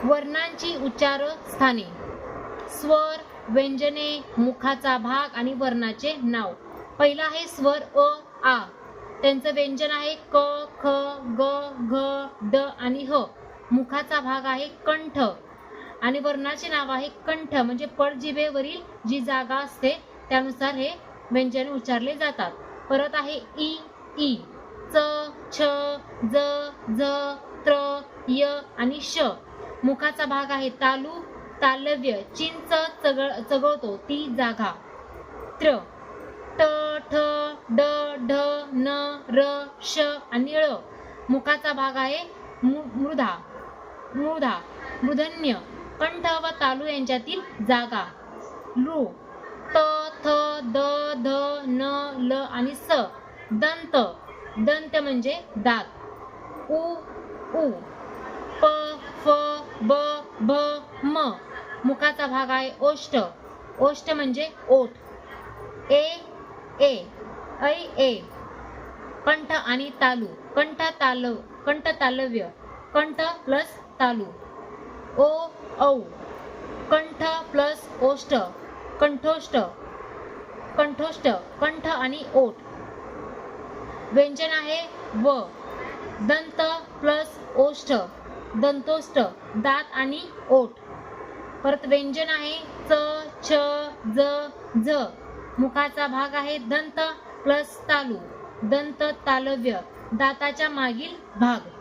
वर्णांची उच्चार स्थाने. स्वर, व्यंजने, मुखाचा भाग आणि वर्णाचे नाव. पहिला आहे स्वर अ, आ. त्यांचं व्यंजन आहे क, ख, ग, घ, ड आणि ह. मुखाचा भाग आहे कंठ आणि वर्णाचे नाव आहे कंठ, म्हणजे पडजिभेवरील जी जागा असते त्यानुसार हे व्यंजन उच्चारले जातात. परत आहे इ, ई. च, छ, ज, झ, त्र, य आणि श. मुखाचा भाग आहे तालू, तालव्य, चिंच चघळतो ती जागा. त्र, ट, ठ, ड, ढ, न, र, श आणि ळ. मुखाचा भाग आहे मृधा, मूर्धन्य, कंठ व तालू यांच्यातील जागा. लू, त, थ, द, ध, न, ल आणि स. दंत, दंत म्हणजे दात. उ, उ. प, फ, ब, भ, म. मुखाचा भाग आहे ओष्ठ, ओष्ठ म्हणजे ओठ. ए, ए, ऐ, ए. कंठ आणि तालू, कंठ तालव्य, कंठ प्लस तालू. ओ, औ. कंठ प्लस ओष्ठ, कंठोष्ठ, कंठोष्ठ, कंठ आणि ओठ. व्यंजन आहे व. दंत प्लस ओष्ठ, दंतोष्ठ, दात आणि ओठ. परत व्यंजन आहे च, छ, ज, झ. मुखाचा भाग आहे दंत प्लस तालू, दंत तालव्य, दाताच्या मागील भाग.